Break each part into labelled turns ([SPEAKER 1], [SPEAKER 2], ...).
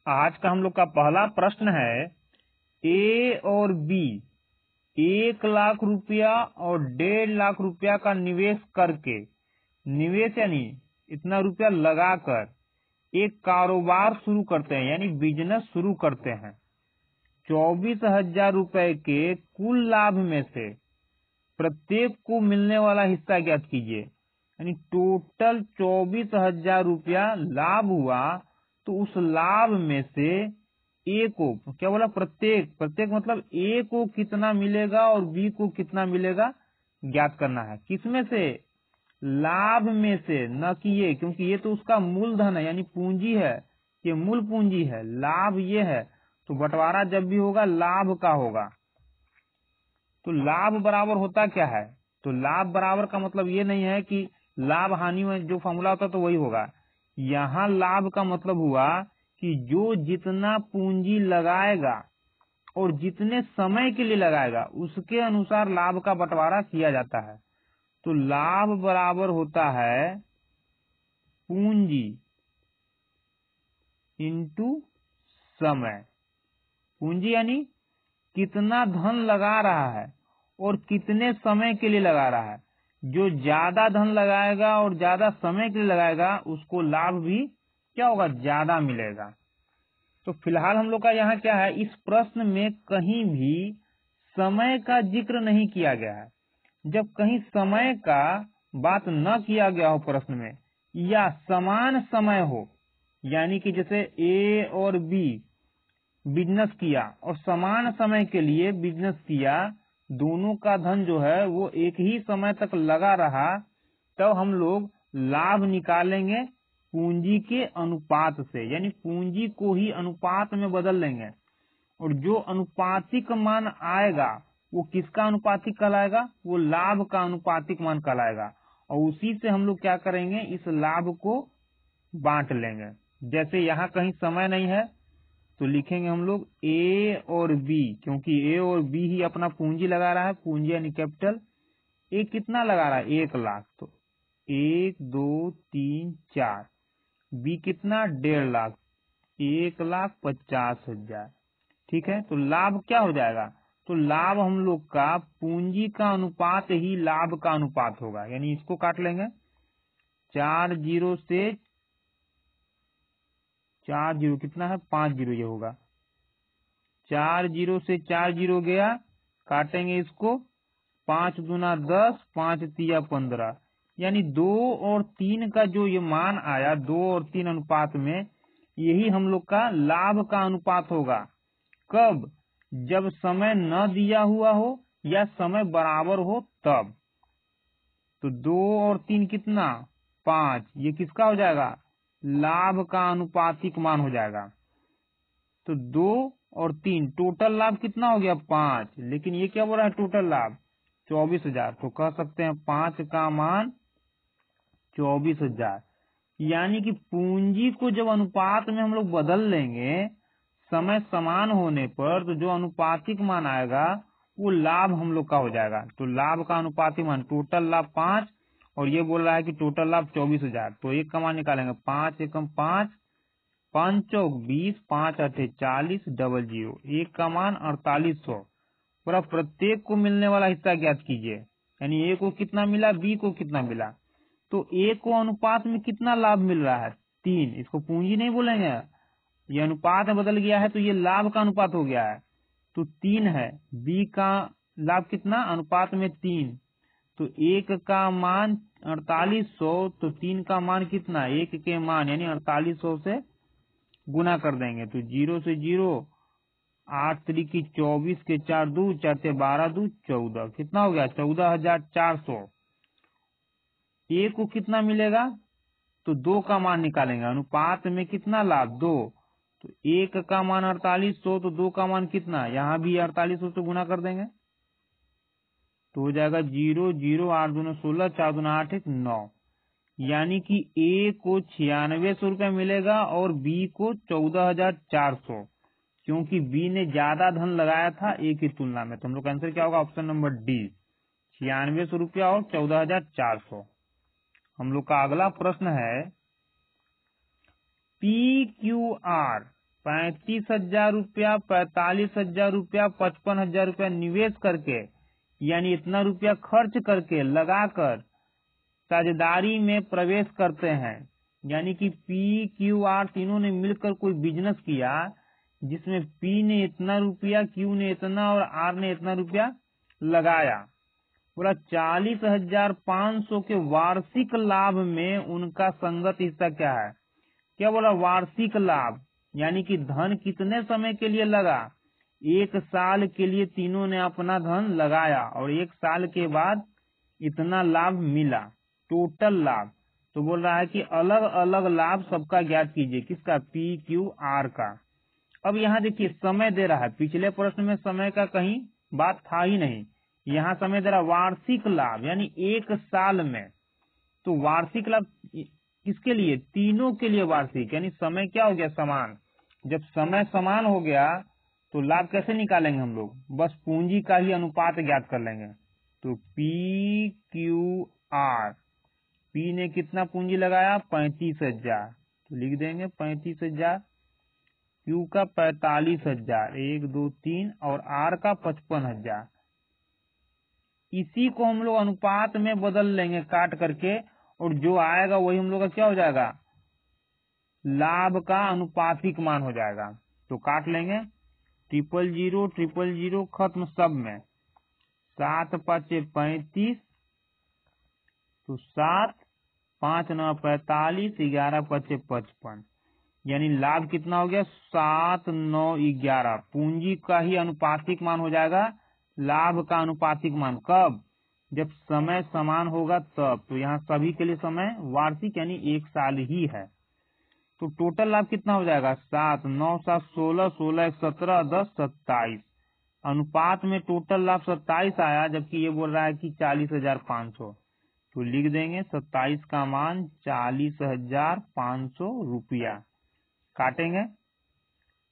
[SPEAKER 1] आज का हम लोग का पहला प्रश्न है, ए और बी 1,00,000 रुपया और 1.5 लाख रुपया का निवेश करके, निवेश यानी इतना रुपया लगाकर एक कारोबार शुरू करते हैं, यानी बिजनेस शुरू करते हैं। 24,000 रुपए के कुल लाभ में से प्रत्येक को मिलने वाला हिस्सा ज्ञात कीजिए। यानी टोटल 24,000 रुपया लाभ हुआ, तो उस लाभ में से ए को क्या बोला, प्रत्येक मतलब ए को कितना मिलेगा और बी को कितना मिलेगा ज्ञात करना है। किसमें से? लाभ में से, न कि ये, क्योंकि ये तो उसका मूलधन है यानी पूंजी है, ये मूल पूंजी है, लाभ ये है, तो बंटवारा जब भी होगा लाभ का होगा। तो लाभ बराबर होता क्या है? तो लाभ बराबर का मतलब ये नहीं है कि लाभ हानि में जो फॉर्मूला होता तो वही होगा। यहाँ लाभ का मतलब हुआ कि जो जितना पूंजी लगाएगा और जितने समय के लिए लगाएगा उसके अनुसार लाभ का बंटवारा किया जाता है। तो लाभ बराबर होता है पूंजी इंटू समय। पूंजी यानी कितना धन लगा रहा है और कितने समय के लिए लगा रहा है। जो ज्यादा धन लगाएगा और ज्यादा समय के लिए लगाएगा उसको लाभ भी क्या होगा, ज्यादा मिलेगा। तो फिलहाल हम लोग का यहाँ क्या है, इस प्रश्न में कहीं भी समय का जिक्र नहीं किया गया है। जब कहीं समय का बात न किया गया हो प्रश्न में, या समान समय हो, यानी कि जैसे ए और बी बिजनेस किया और समान समय के लिए बिजनेस किया, दोनों का धन जो है वो एक ही समय तक लगा रहा, तब हम लोग लाभ निकालेंगे पूंजी के अनुपात से, यानी पूंजी को ही अनुपात में बदल लेंगे। और जो अनुपातिक मान आएगा वो किसका अनुपातिक कहलाएगा? वो लाभ का अनुपातिक मान कहलाएगा। और उसी से हम लोग क्या करेंगे, इस लाभ को बांट लेंगे। जैसे यहाँ कहीं समय नहीं है तो लिखेंगे हम लोग ए और बी, क्योंकि ए और बी ही अपना पूंजी लगा रहा है, पूंजी यानी कैपिटल। ए कितना लगा रहा है? 1,00,000, तो 1 2 3 4। बी कितना? 1.5 लाख, 1,50,000। ठीक है, तो लाभ क्या हो जाएगा? तो लाभ हम लोग का पूंजी का अनुपात ही लाभ का अनुपात होगा, यानी इसको काट लेंगे। 4 0 से 4 0 कितना है? 5 0 ये होगा। 4 0 से 4 0 गया, काटेंगे इसको। 5 दूना 10, 5 तिया 15, यानी 2 और 3 का जो ये मान आया, 2 और 3 अनुपात में, यही हम लोग का लाभ का अनुपात होगा। कब? जब समय न दिया हुआ हो या समय बराबर हो तब। तो 2 और 3 कितना? 5। ये किसका हो जाएगा? लाभ का अनुपातिक मान हो जाएगा। तो 2 और 3 टोटल लाभ कितना हो गया? 5। लेकिन ये क्या बोल रहा है? टोटल लाभ 24,000। तो कह सकते हैं 5 का मान 24,000। यानी कि पूंजी को जब अनुपात में हम लोग बदल लेंगे समय समान होने पर, तो जो अनुपातिक मान आएगा वो लाभ हम लोग का हो जाएगा। तो लाभ का अनुपातिक मान, टोटल लाभ 5 और ये बोल रहा है कि टोटल लाभ 24,000। तो एक का मान निकालेंगे, 5 एकम 5, 5 चौक 20, 5 अठे 40, 00। एक का मान 4800। पूरा प्रत्येक को मिलने वाला हिस्सा ज्ञात कीजिए। यानी ए को कितना मिला, बी को कितना मिला। तो ए को अनुपात में कितना लाभ मिल रहा है? 3। इसको पूंजी नहीं बोलेंगे, ये अनुपात में बदल गया है तो ये लाभ का अनुपात हो गया है, तो 3 है। बी का लाभ कितना? अनुपात में 3। तो 1 का मान 4800, तो 3 का मान कितना? 1 के मान यानी 4800 से गुना कर देंगे। तो 0 से 0, 8 3 24 के 4 2, 4 से 12 2 14, कितना हो गया? 14,400। ए को कितना मिलेगा? तो 2 का मान निकालेंगे। अनुपात में कितना लाभ? 2। तो 1 का मान 4800, तो 2 का मान कितना? यहाँ भी 4800 से गुना कर देंगे तो हो जाएगा 0 0, 8 दूना 16, 4 दूना 8 1 9। यानी कि ए को 9600 रुपया मिलेगा और बी को 14,400, क्योंकि बी ने ज्यादा धन लगाया था ए की तुलना में। तो हम लोग का आंसर क्या होगा? ऑप्शन नंबर डी, 9600 रुपया और 14,400। हम लोग का अगला प्रश्न है, पी क्यू आर 35,000 रुपया, 45,000 रुपया, 55,000 रुपया निवेश करके, यानी इतना रुपया खर्च करके लगाकर साझेदारी में प्रवेश करते हैं। यानी कि पी, क्यू, आर तीनों ने मिलकर कोई बिजनेस किया जिसमें पी ने इतना रुपया, क्यू ने इतना और आर ने इतना रुपया लगाया। बोला 40,500 के वार्षिक लाभ में उनका संगत हिस्सा क्या है? क्या बोला? वार्षिक लाभ, यानी कि धन कितने समय के लिए लगा? 1 साल के लिए तीनों ने अपना धन लगाया और 1 साल के बाद इतना लाभ मिला, टोटल लाभ। तो बोल रहा है कि अलग अलग लाभ सबका ज्ञात कीजिए। किसका? पी, क्यू, आर का। अब यहाँ देखिए समय दे रहा है, पिछले प्रश्न में समय का कहीं बात था ही नहीं, यहाँ समय दे रहा वार्षिक लाभ, यानी 1 साल में। तो वार्षिक लाभ किसके लिए? तीनों के लिए वार्षिक, यानी समय क्या हो गया? समान। जब समय समान हो गया तो लाभ कैसे निकालेंगे हम लोग? बस पूंजी का ही अनुपात ज्ञात कर लेंगे। तो पी, क्यू, आर, पी ने कितना पूंजी लगाया? 35,000, तो लिख देंगे 35,000। क्यू का 45,000, 1 2 3, और आर का 55,000। इसी को हम लोग अनुपात में बदल लेंगे काट करके, और जो आएगा वही हम लोग का क्या हो जाएगा? लाभ का अनुपातिक मान हो जाएगा। तो काट लेंगे 000 000 खत्म सब में। 7 5 35, तो 7 5 9 45, 11 5 55, यानी लाभ कितना हो गया? 7 9 11। पूंजी का ही अनुपातिक मान हो जाएगा लाभ का अनुपातिक मान। कब? जब समय समान होगा तब। तो यहाँ सभी के लिए समय वार्षिक यानी 1 साल ही है। तो टोटल लाभ कितना हो जाएगा? 7 9 7 16, 16 1 17, 10 27। अनुपात में टोटल लाभ 27 आया, जबकि ये बोल रहा है कि 40,500। तो लिख देंगे 27 का मान 40,500 रुपया। काटेंगे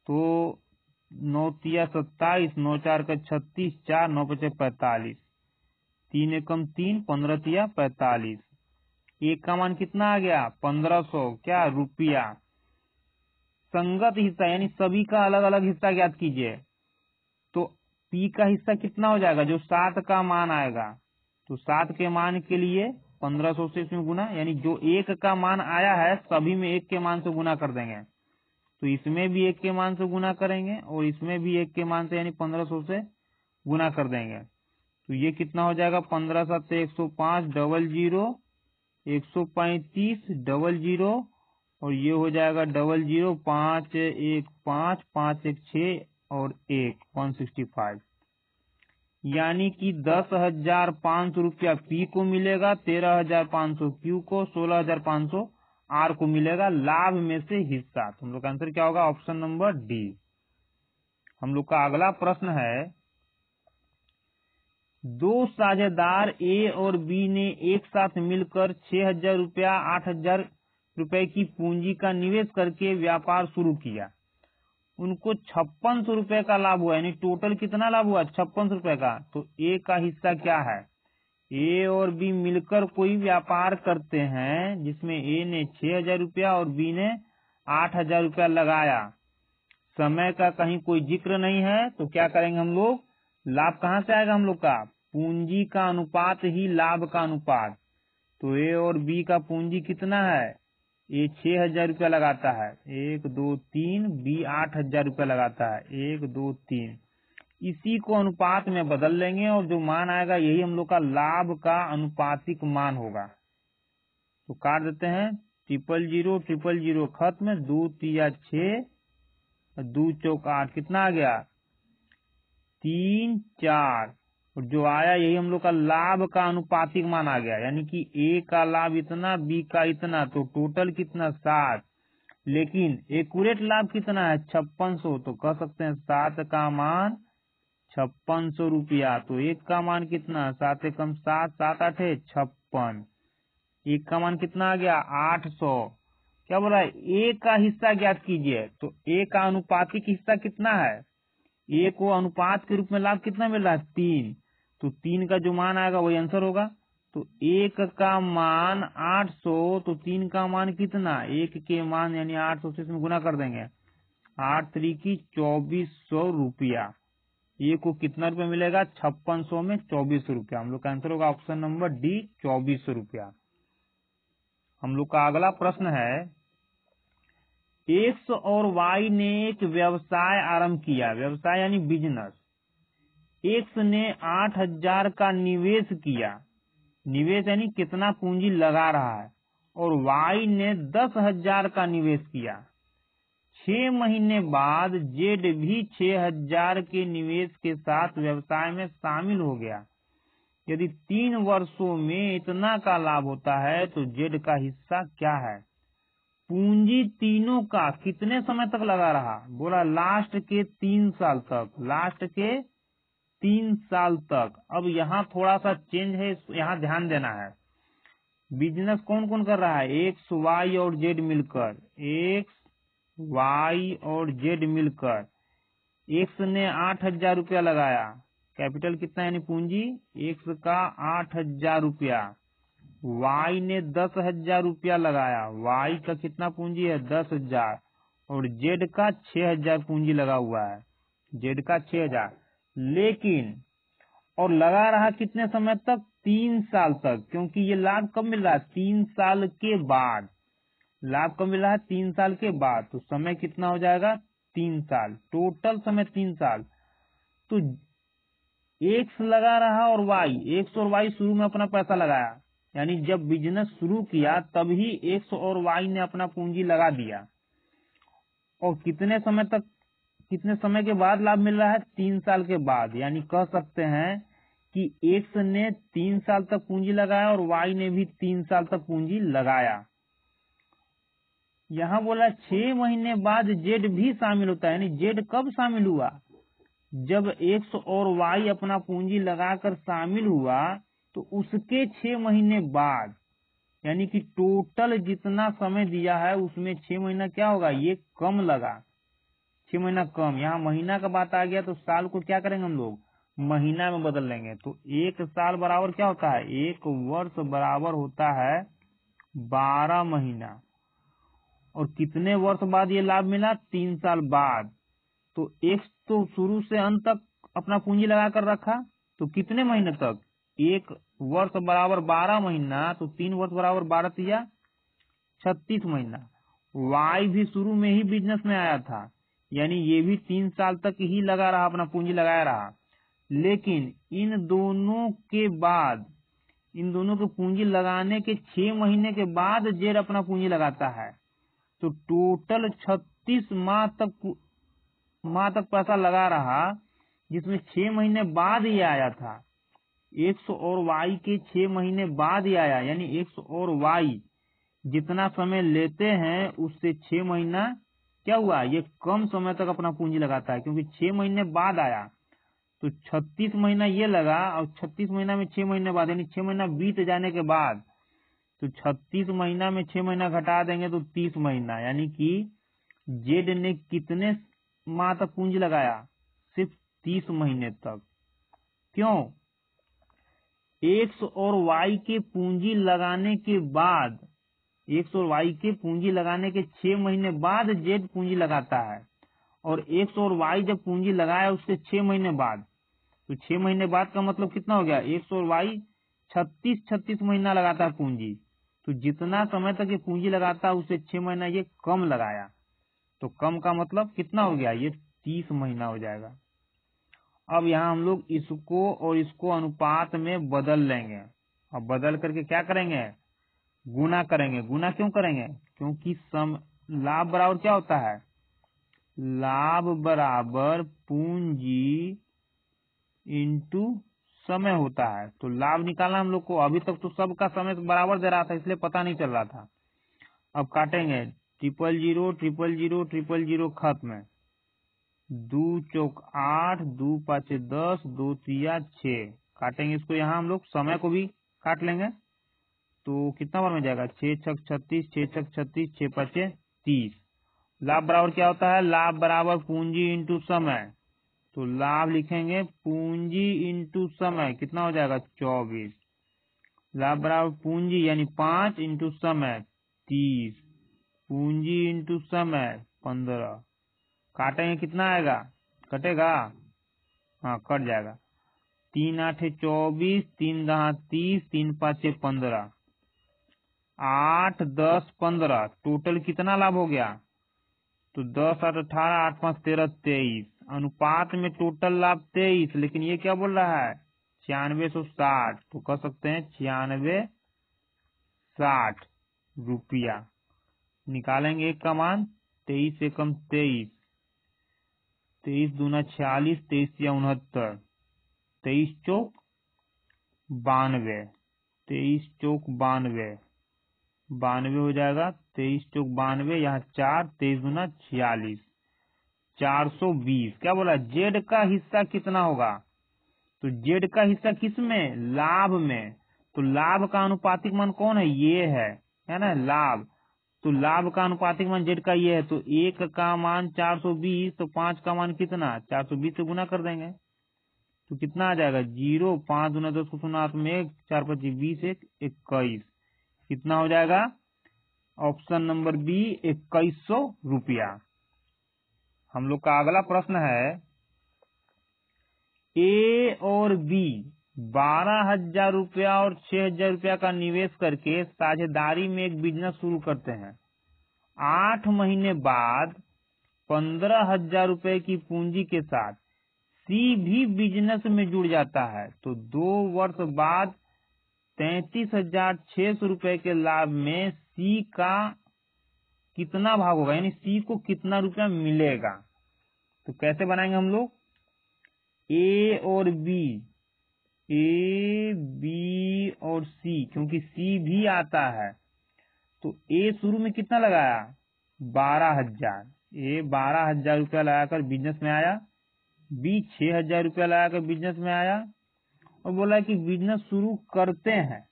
[SPEAKER 1] तो 9 तिया 27, 9 4 का 36, 4 9 5 45, 3 एकम 3, 15 तिया 45। एक का मान कितना आ गया? 1500 क्या रुपया। संगत हिस्सा यानी सभी का अलग अलग हिस्सा ज्ञात कीजिए। तो पी का हिस्सा कितना हो जाएगा? जो 7 का मान आएगा, तो 7 के मान के लिए 1500 से इसमें गुना, यानी जो 1 का मान आया है सभी में 1 के मान से गुना कर देंगे। तो इसमें भी 1 के मान से गुना करेंगे और इसमें भी 1 के मान से, यानी 1500 से गुना कर देंगे। तो ये कितना हो जाएगा? 15 7 105, 00 135, 00, और ये हो जाएगा 00 5 1 5 5 1 6 और 1 165। यानी कि 10,500 रुपया पी को मिलेगा, 13,500 क्यू को, 16,500 आर को मिलेगा लाभ में से हिस्सा। तो हम लोग का आंसर क्या होगा? Option number D. हम लोग का अगला प्रश्न है, दो साझेदार ए और बी ने एक साथ मिलकर 6,000 रुपया 8,000 रुपए की पूंजी का निवेश करके व्यापार शुरू किया। उनको 5600 रुपए का लाभ हुआ, यानी टोटल कितना लाभ हुआ? 5600 रुपए का। तो ए का हिस्सा क्या है? ए और बी मिलकर कोई व्यापार करते हैं जिसमें ए ने 6,000 रुपया और बी ने 8,000 रुपया लगाया। समय का कहीं कोई जिक्र नहीं है, तो क्या करेंगे हम लोग? लाभ कहाँ से आएगा हम लोग का? पूंजी का अनुपात ही लाभ का अनुपात। तो ए और बी का पूंजी कितना है? ए 6,000 रुपया लगाता है, 1 2 3, बी 8,000 रुपया लगाता है, 1 2 3। इसी को अनुपात में बदल लेंगे और जो मान आएगा यही हम लोग का लाभ का अनुपातिक मान होगा। तो काट देते हैं 000 000 खत्म, 2 तिया 6, 2 चौक 8, कितना आ गया? 3 4, और जो आया यही हम लोग का लाभ का अनुपातिक मान आ गया। यानी कि ए का लाभ इतना, बी का इतना, तो टोटल कितना? 7। लेकिन एक्यूरेट लाभ कितना है? 5600। तो कह सकते हैं 7 का मान 5600 रुपया। तो एक का मान कितना? 7 एकम 7, 7 8 56। एक का मान कितना आ गया? 800। क्या बोला है? ए का हिस्सा ज्ञात कीजिए। तो ए का अनुपातिक हिस्सा कितना है? ए को अनुपात के रूप में लाभ कितना मिल रहा है? 3। तो 3 का जो मान आएगा वही आंसर होगा। तो 1 का मान 800, तो 3 का मान कितना? 1 के मान यानी 800 से इसमें गुना कर देंगे। 8 3 2400 रुपया। ये को कितना रुपया मिलेगा? 5600 में 2400 रुपया। हम लोग का आंसर होगा ऑप्शन नंबर डी, 2400 रुपया। हम लोग का अगला प्रश्न है, एक्स और वाई ने एक व्यवसाय आरंभ किया। व्यवसाय यानी बिजनेस। एक्स ने 8000 का निवेश किया। निवेश यानी कितना पूंजी लगा रहा है। और वाई ने 10,000 का निवेश किया। 6 महीने बाद जेड भी 6000 के निवेश के साथ व्यवसाय में शामिल हो गया। यदि 3 वर्षों में इतना का लाभ होता है तो जेड का हिस्सा क्या है? पूंजी तीनों का कितने समय तक लगा रहा? बोला लास्ट के 3 साल तक। लास्ट के 3 साल तक। अब यहाँ थोड़ा सा चेंज है, यहाँ ध्यान देना है। बिजनेस कौन कौन कर रहा है? एक्स, वाई और जेड मिलकर। एक्स, वाई और जेड मिलकर। एक्स ने 8000 रुपया लगाया। कैपिटल कितना यानी पूंजी? एक्स का 8000 रुपया। वाई ने 10,000 रुपया लगाया। वाई का कितना पूंजी है? 10,000। और जेड का 6000 पूंजी लगा हुआ है। जेड का 6000। लेकिन और लगा रहा कितने समय तक? 3 साल तक। क्योंकि ये लाभ कब मिल रहा है? 3 साल के बाद। लाभ कब मिल रहा है? 3 साल के बाद। तो समय कितना हो जाएगा? 3 साल। टोटल समय 3 साल। तो एक्स लगा रहा और वाई, एक्स और वाई शुरू में अपना पैसा लगाया। यानी जब बिजनेस शुरू किया तभी एक्स और वाई ने अपना पूंजी लगा दिया। और कितने समय तक, कितने समय के बाद लाभ मिल रहा है? 3 साल के बाद। यानी कह सकते हैं कि एक्स ने 3 साल तक पूंजी लगाया और वाई ने भी 3 साल तक पूंजी लगाया। यहाँ बोला 6 महीने बाद जेड भी शामिल होता है। यानी जेड कब शामिल हुआ? जब एक्स और वाई अपना पूंजी लगाकर शामिल हुआ तो उसके 6 महीने बाद। यानी कि टोटल जितना समय दिया है उसमें 6 महीना क्या होगा? ये कम लगा। 6 महीना कम। यहाँ महीना का बात आ गया तो साल को क्या करेंगे हम लोग? महीना में बदल लेंगे। तो 1 साल बराबर क्या होता है? 1 वर्ष बराबर होता है 12 महीना। और कितने वर्ष बाद ये लाभ मिला? 3 साल बाद। तो एक्स तो शुरू से अंत तक अपना पूंजी लगा कर रखा। तो कितने महीने तक? 1 वर्ष बराबर 12 महीना। तो 3 वर्ष बराबर 12 तिया 36 महीना। वाई भी शुरू में ही बिजनेस में आया था। यानी ये भी 3 साल तक ही लगा रहा, अपना पूंजी लगाया रहा। लेकिन इन दोनों के बाद, इन दोनों के पूंजी लगाने के 6 महीने के बाद जेड अपना पूंजी लगाता है। तो टोटल 36 माह तक पैसा लगा रहा, जिसमें 6 महीने बाद ही आया था। एक्स और वाई के 6 महीने बाद ही आया। यानी एक्स और वाई जितना समय लेते हैं उससे 6 महीना क्या हुआ? ये कम समय तक अपना पूंजी लगाता है, क्योंकि 6 महीने बाद आया। तो 36 महीना ये लगा और 36 महीना में 6 महीने बाद, यानी 6 महीना बीत जाने के बाद। तो 36 महीना में 6 महीना घटा देंगे तो 30 महीना। यानी कि जेड ने कितने माह तक पूंजी लगाया? सिर्फ 30 महीने तक। क्यों? एक्स और वाई के पूंजी लगाने के बाद, एक्स और वाई के पूंजी लगाने के 6 महीने बाद जेड पूंजी लगाता है। और एक्स और वाई जब पूंजी लगाया उसके 6 महीने बाद, तो 6 महीने बाद का मतलब कितना हो गया? एक्स और वाई 36 महीना लगाता है पूंजी। तो जितना समय तक ये पूंजी लगाता है उससे 6 महीना ये कम लगाया। तो कम का मतलब कितना हो गया? ये 30 महीना हो जाएगा। अब यहाँ हम लोग इसको और इसको अनुपात में बदल लेंगे। अब बदल करके क्या करेंगे? गुना करेंगे। गुना क्यों करेंगे? क्योंकि लाभ बराबर क्या होता है? लाभ बराबर पूंजी इंटू समय होता है। तो लाभ निकालना हम लोग को। अभी तक तो सबका समय बराबर दे रहा था, इसलिए पता नहीं चल रहा था। अब काटेंगे। 000 000 000 खत्म। 2 चौक 8, 2 5 10, 2 तिया 6। काटेंगे इसको। यहाँ हम लोग समय को भी काट लेंगे। तो कितना बार में जाएगा? 6 छक 36, 6 छक 36, 6 5 30। लाभ बराबर क्या होता है? लाभ बराबर पूंजी इंटू समय। तो लाभ लिखेंगे पूंजी इंटू समय। कितना हो जाएगा? 24। लाभ बराबर पूंजी यानी 5 इंटू समय 30। पूंजी इंटू समय 15। काटेंगे कितना आएगा, कटेगा, हाँ कट जाएगा। 3 8 24, 3 10 30, 3 5 15, 8 10 15, टोटल कितना लाभ हो गया, तो 10 8 18, 8 5 13 23, अनुपात में टोटल लाभ 23, लेकिन ये क्या बोल रहा है 9660, तो कह सकते हैं 9660 रुपया। निकालेंगे एक का मान, 23 एकम 23, 23 दूना 46, 23 या 69, 23 चौक 92, 23 चौक 92, 92 हो जाएगा, 23 चौक 92, यहाँ 4, 23 दूना 46, 420। क्या बोला, जेड का हिस्सा कितना होगा, तो जेड का हिस्सा किस में, लाभ में, तो लाभ का अनुपातिक मान कौन है, ये है ना लाभ, तो लाभ का अनुपातिक मान जेड का ये है, तो 1 का मान 420, तो 5 का मान कितना 420 से गुना कर देंगे, तो कितना आ जाएगा 0, 5 दूना 10 को 0 में 1, 4 25 20, 1 21, कितना हो जाएगा, ऑप्शन नंबर बी 2100 रुपया। हम लोग का अगला प्रश्न है, ए और बी 12,000 रुपया और 6,000 रुपया का निवेश करके साझेदारी में एक बिजनेस शुरू करते हैं। 8 महीने बाद 15,000 रुपए की पूंजी के साथ सी भी बिजनेस में जुड़ जाता है, तो 2 वर्ष बाद 33,600 रुपए के लाभ में सी का कितना भाग होगा, यानी सी को कितना रुपया मिलेगा। तो कैसे बनाएंगे हम लोग, ए और बी, ए बी और सी, क्योंकि सी भी आता है, तो ए शुरू में कितना लगाया 12,000, ए 12,000 रुपया लगाकर बिजनेस में आया, बी 6,000 रुपया लगाकर बिजनेस में आया, और बोला कि बिजनेस शुरू करते हैं,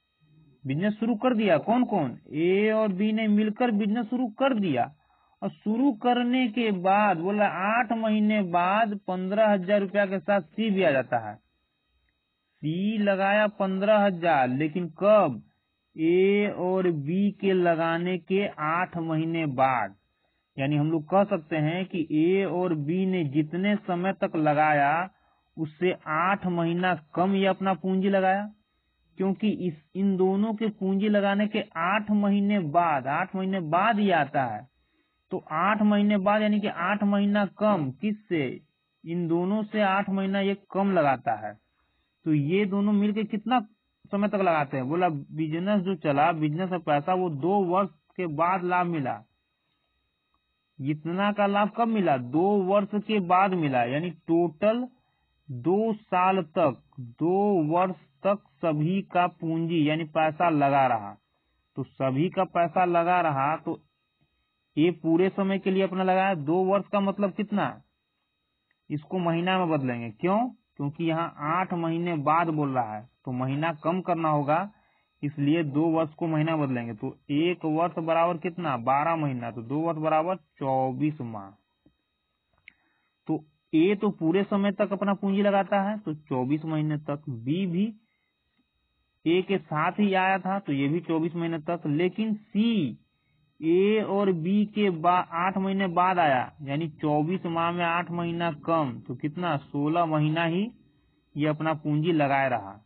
[SPEAKER 1] बिजनेस शुरू कर दिया, कौन कौन, ए और बी ने मिलकर बिजनेस शुरू कर दिया, और शुरू करने के बाद बोला 8 महीने बाद 15,000 रुपया के साथ सी भी आ जाता है, सी लगाया 15,000, लेकिन कब, ए और बी के लगाने के 8 महीने बाद, यानी हम लोग कह सकते हैं कि ए और बी ने जितने समय तक लगाया उससे 8 महीना कम ये अपना पूंजी लगाया, क्योंकि इन दोनों के पूंजी लगाने के 8 महीने बाद ये आता है, तो 8 महीने बाद यानी कि 8 महीना कम किससे, इन दोनों से 8 महीना ये कम लगाता है, तो ये दोनों मिलके कितना समय तक लगाते हैं, बोला बिजनेस जो चला, बिजनेस का पैसा वो 2 वर्ष के बाद लाभ मिला, इतना का लाभ कब मिला, 2 वर्ष के बाद मिला, यानी टोटल 2 साल तक, 2 वर्ष तक सभी का पूंजी यानी पैसा लगा रहा, तो सभी का पैसा लगा रहा, तो ये पूरे समय के लिए अपना लगाया, 2 वर्ष का मतलब कितना, इसको महीना में बदलेंगे, क्यों, क्योंकि यहाँ 8 महीने बाद बोल रहा है, तो महीना कम करना होगा, इसलिए 2 वर्ष को महीना बदलेंगे, तो 1 वर्ष बराबर कितना 12 महीना, तो 2 वर्ष बराबर 24 माह। तो ए तो पूरे समय तक अपना पूंजी लगाता है, तो 24 महीने तक, बी भी ए के साथ ही आया था, तो ये भी 24 महीने तक, लेकिन सी ए और बी के 8 महीने बाद आया, यानी 24 माह में 8 महीना कम, तो कितना 16 महीना ही ये अपना पूंजी लगाए रहा,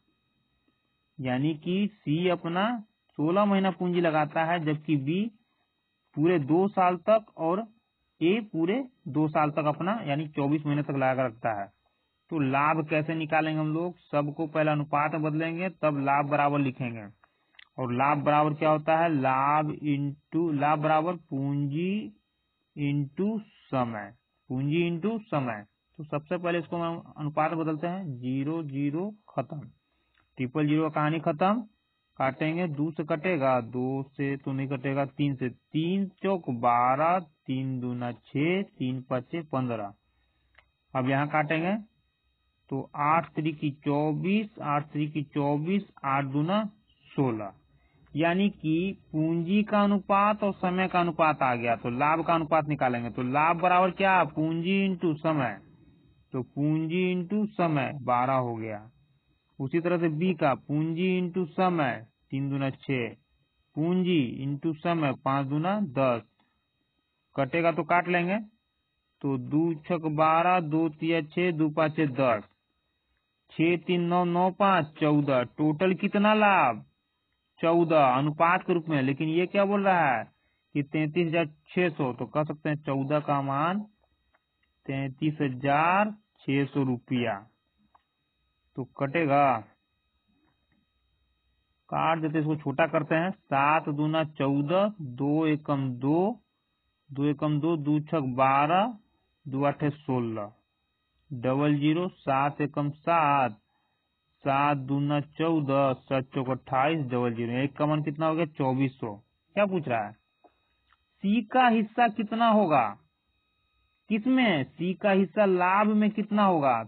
[SPEAKER 1] यानी कि सी अपना 16 महीना पूंजी लगाता है, जबकि बी पूरे 2 साल तक और ए पूरे 2 साल तक अपना यानी 24 महीने तक लगा रखता है। तो लाभ कैसे निकालेंगे हम लोग, सबको पहले अनुपात में बदलेंगे, तब लाभ बराबर लिखेंगे, और लाभ बराबर क्या होता है, लाभ बराबर पूंजी इंटू समय, पूंजी इंटू समय। तो सबसे पहले इसको हम अनुपात बदलते हैं, 0 0 खत्म, 000 कहानी खत्म, काटेंगे 2 से कटेगा, 2 से तो नहीं कटेगा, 3 से, 3 चौक 12, 3 दूना 6, 3 5 15, अब यहाँ काटेंगे तो 8 3 24, 8 3 24, 8 दूना 16, यानी कि पूंजी का अनुपात और समय का अनुपात आ गया, तो लाभ का अनुपात निकालेंगे, तो लाभ बराबर क्या, पूंजी इंटू समय, तो पूंजी इंटू समय 12 हो गया। उसी तरह से बी का पूंजी इंटू समय 3 दूना 6, पूंजी इंटू समय 5 दूना 10, कटेगा तो काट लेंगे, तो 2 छक 12, 2 तिया 6, 2 5 10, 6 3 9 9 5 14। टोटल कितना लाभ? 14 अनुपात के रूप में। लेकिन ये क्या बोल रहा है कि 33,600, तो कह सकते हैं 14 का मान 33,600 रुपया। तो कटेगा, काट देते, इसको छोटा करते हैं। 7 दूना 14, 2 एकम 2, 2 एकम 2, 2 छक 12, 2 आठे 16, 00, 7 एकम 7, 7 दूना 14, 7 चौक 28, 00। एक का मान कितना हो गया? 2400। क्या पूछ रहा है? सी का हिस्सा कितना होगा? किसमें? सी का हिस्सा लाभ में कितना होगा?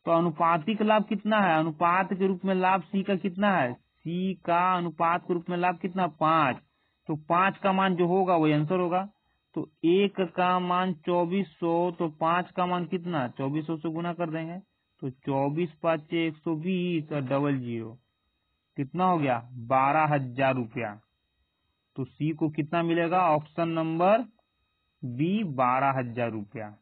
[SPEAKER 1] तो अनुपातिक लाभ कितना है? अनुपात के रूप में लाभ सी का कितना है? सी का अनुपात के रूप में लाभ कितना? 5। तो 5 का मान जो होगा वही आंसर होगा। तो 1 का मान 2400, तो 5 का मान कितना? 2400 से गुना कर देंगे, तो 24 5 120 और 00 कितना हो गया? 12,000 रुपया। तो सी को कितना मिलेगा? ऑप्शन नंबर बी 12,000 रुपया।